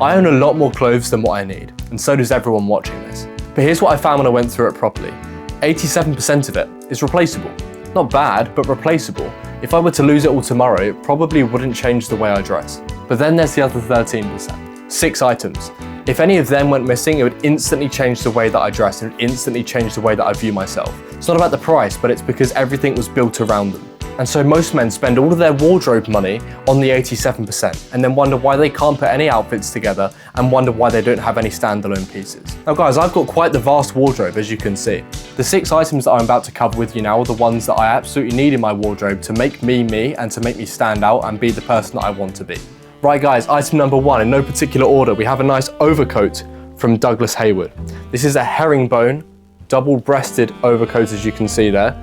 I own a lot more clothes than what I need, and so does everyone watching this. But here's what I found when I went through it properly. 87% of it is replaceable. Not bad, but replaceable. If I were to lose it all tomorrow, it probably wouldn't change the way I dress. But then there's the other 13%. 6 items. If any of them went missing, it would instantly change the way that I dress and instantly change the way that I view myself. It's not about the price, but it's because everything was built around them. And so most men spend all of their wardrobe money on the 87% and then wonder why they can't put any outfits together and wonder why they don't have any standalone pieces. Now guys, I've got quite the vast wardrobe, as you can see. The 6 items that I'm about to cover with you now are the ones that I absolutely need in my wardrobe to make me me and to make me stand out and be the person that I want to be. Right guys, item number 1, in no particular order, we have a nice overcoat from Douglas Hayward. This is a herringbone, double-breasted overcoat, as you can see there.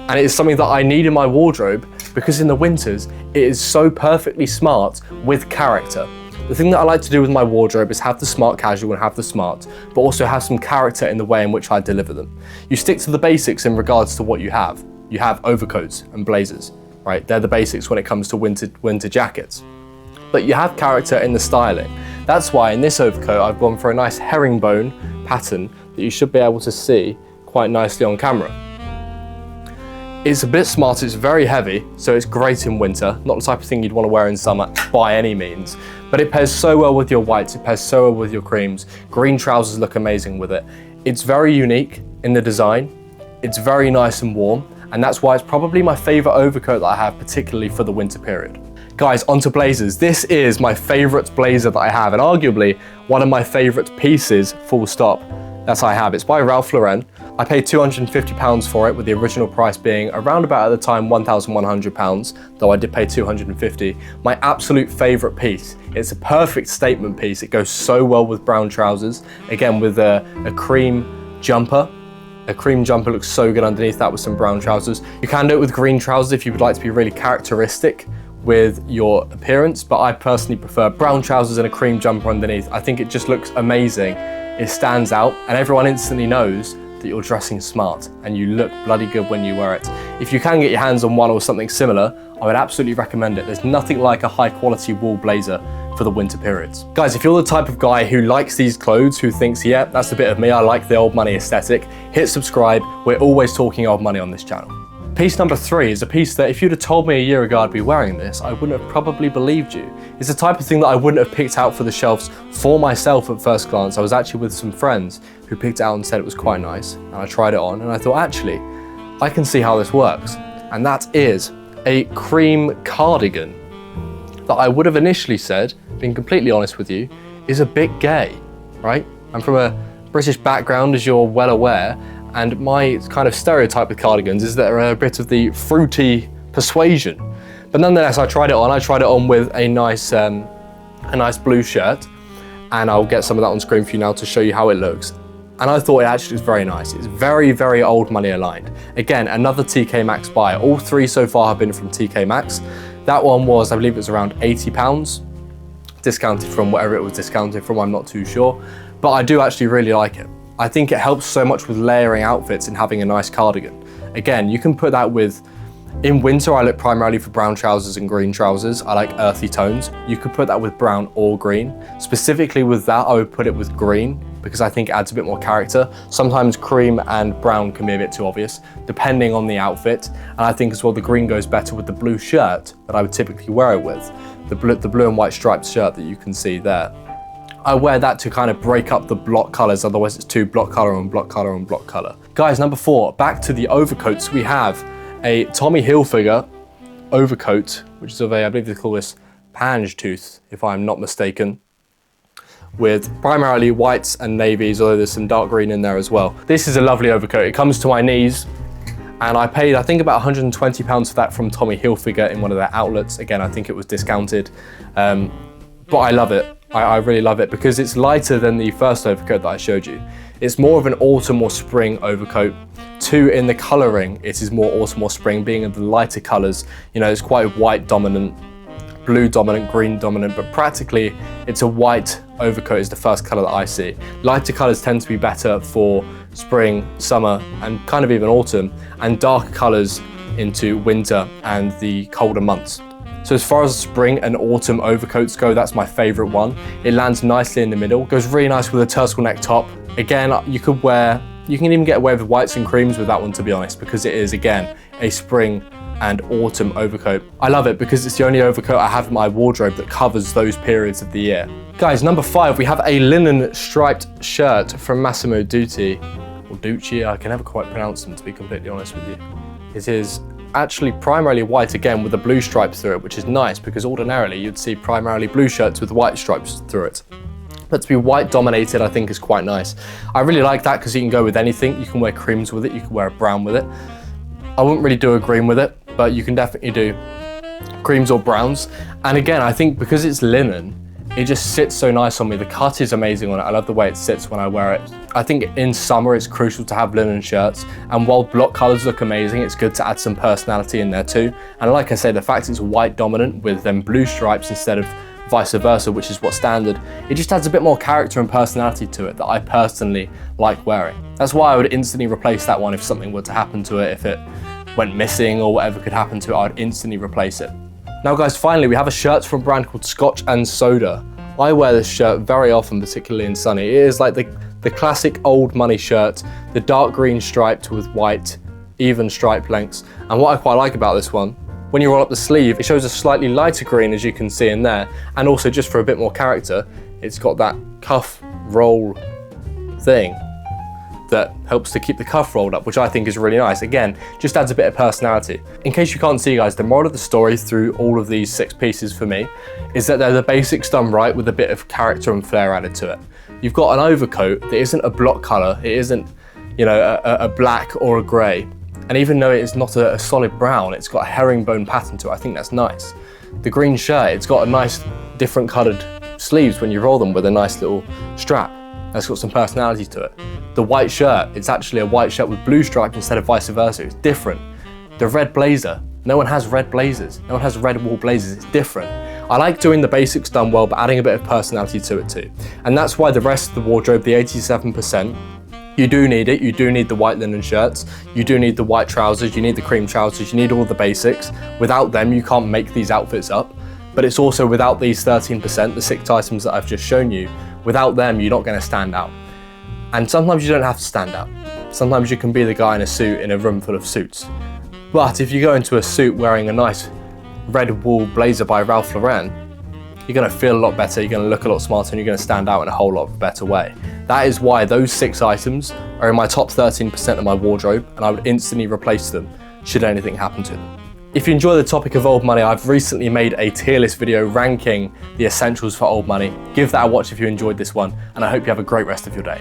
And it is something that I need in my wardrobe because in the winters, it is so perfectly smart with character. The thing that I like to do with my wardrobe is have the smart casual and have the smart, but also have some character in the way in which I deliver them. You stick to the basics in regards to what you have. You have overcoats and blazers, right? They're the basics when it comes to winter jackets. But you have character in the styling. That's why in this overcoat, I've gone for a nice herringbone pattern that you should be able to see quite nicely on camera. It's a bit smart, it's very heavy, so it's great in winter. Not the type of thing you'd want to wear in summer by any means, but it pairs so well with your whites, it pairs so well with your creams. Green trousers look amazing with it. It's very unique in the design. It's very nice and warm, and that's why it's probably my favorite overcoat that I have, particularly for the winter period. Guys, onto blazers. This is my favorite blazer that I have, and arguably one of my favorite pieces, full stop, that I have. It's by Ralph Lauren. I paid £250 for it, with the original price being around about at the time £1,100, though I did pay $250. My absolute favorite piece. It's a perfect statement piece. It goes so well with brown trousers. Again, with a cream jumper. A cream jumper looks so good underneath that with some brown trousers. You can do it with green trousers if you would like to be really characteristic with your appearance, but I personally prefer brown trousers and a cream jumper underneath. I think it just looks amazing. It stands out, and everyone instantly knows that you're dressing smart and you look bloody good when you wear it. If you can get your hands on one or something similar, I would absolutely recommend it. There's nothing like a high quality wool blazer for the winter periods. Guys, if you're the type of guy who likes these clothes, who thinks, yeah, that's a bit of me, I like the old money aesthetic, hit subscribe. We're always talking old money on this channel. Piece number 3 is a piece that if you'd have told me a year ago I'd be wearing this, I wouldn't have probably believed you. It's the type of thing that I wouldn't have picked out for the shelves for myself at first glance. I was actually with some friends who picked it out and said it was quite nice, and I tried it on and I thought, actually, I can see how this works. And that is a cream cardigan that I would have initially said, being completely honest with you, is a bit gay, right? I'm from a British background, as you're well aware, and my kind of stereotype with cardigans is that they're a bit of the fruity persuasion. But nonetheless, I tried it on. I tried it on with a nice blue shirt, and I'll get some of that on screen for you now to show you how it looks. And I thought it actually was very nice. It's very, very old money aligned. Again, another TK Maxx buy. All 3 so far have been from TK Maxx. That one was, I believe it was around £80, discounted from whatever it was discounted from, I'm not too sure. But I do actually really like it. I think it helps so much with layering outfits and having a nice cardigan. Again, you can put that with, in winter I look primarily for brown trousers and green trousers. I like earthy tones. You could put that with brown or green. Specifically with that, I would put it with green because I think it adds a bit more character. Sometimes cream and brown can be a bit too obvious, depending on the outfit. And I think as well the green goes better with the blue shirt that I would typically wear it with. The blue and white striped shirt that you can see there. I wear that to kind of break up the block colors, otherwise it's too block color and block color and block color. Guys, number 4, back to the overcoats. We have a Tommy Hilfiger overcoat, which is of a, I believe they call this pange tooth, if I'm not mistaken, with primarily whites and navies, although there's some dark green in there as well. This is a lovely overcoat. It comes to my knees, and I paid, I think, about £120 for that from Tommy Hilfiger in one of their outlets. Again, I think it was discounted, but I love it. I really love it because it's lighter than the first overcoat that I showed you. It's more of an autumn or spring overcoat. 2, in the colouring, it is more autumn or spring, being in the lighter colours. You know, it's quite white dominant, blue dominant, green dominant, but practically it's a white overcoat is the first colour that I see. Lighter colours tend to be better for spring, summer, and kind of even autumn, and darker colours into winter and the colder months. So as far as spring and autumn overcoats go, that's my favorite one. It lands nicely in the middle, goes really nice with a turtleneck top. Again, you can even get away with whites and creams with that one, to be honest, because it is, again, a spring and autumn overcoat. I love it because it's the only overcoat I have in my wardrobe that covers those periods of the year. Guys, number 5, we have a linen striped shirt from Massimo Dutti, or Ducci, I can never quite pronounce them, to be completely honest with you. It is actually primarily white, again, with a blue stripe through it, which is nice because ordinarily you'd see primarily blue shirts with white stripes through it. But to be white dominated, I think is quite nice. I really like that because you can go with anything. You can wear creams with it, you can wear a brown with it. I wouldn't really do a green with it, but you can definitely do creams or browns. And again, I think because it's linen, it just sits so nice on me. The cut is amazing on it. I love the way it sits when I wear it. I think in summer it's crucial to have linen shirts, and while block colors look amazing, it's good to add some personality in there too. And like I say, the fact it's white dominant with them blue stripes instead of vice versa, which is what's standard, it just adds a bit more character and personality to it that I personally like wearing. That's why I would instantly replace that one if something were to happen to it. If it went missing or whatever could happen to it, I'd instantly replace it. Now guys, finally, we have a shirt from a brand called Scotch and Soda. I wear this shirt very often, particularly in sunny. It is like the classic old money shirt, the dark green striped with white, even stripe lengths. And what I quite like about this one, when you roll up the sleeve, it shows a slightly lighter green, as you can see in there. And also, just for a bit more character, it's got that cuff roll thing that helps to keep the cuff rolled up, which I think is really nice. Again, just adds a bit of personality. In case you can't see, guys, the moral of the story through all of these 6 pieces for me is that they're the basics done right with a bit of character and flair added to it. You've got an overcoat that isn't a block color, it isn't, a black or a gray. And even though it is not a solid brown, it's got a herringbone pattern to it. I think that's nice. The green shirt, it's got a nice different colored sleeves when you roll them with a nice little strap. That's got some personality to it. The white shirt, it's actually a white shirt with blue stripes instead of vice versa. It's different. The red blazer, no one has red blazers. No one has red wool blazers, it's different. I like doing the basics done well, but adding a bit of personality to it too. And that's why the rest of the wardrobe, the 87%, you do need it. You do need the white linen shirts. You do need the white trousers. You need the cream trousers. You need all the basics. Without them, you can't make these outfits up. But it's also without these 13%, the 6 items that I've just shown you, without them, you're not going to stand out. And sometimes you don't have to stand out. Sometimes you can be the guy in a suit in a room full of suits. But if you go into a suit wearing a nice red wool blazer by Ralph Lauren, you're going to feel a lot better, you're going to look a lot smarter, and you're going to stand out in a whole lot better way. That is why those 6 items are in my top 13% of my wardrobe, and I would instantly replace them should anything happen to them. If you enjoy the topic of old money, I've recently made a tier list video ranking the essentials for old money. Give that a watch if you enjoyed this one, and I hope you have a great rest of your day.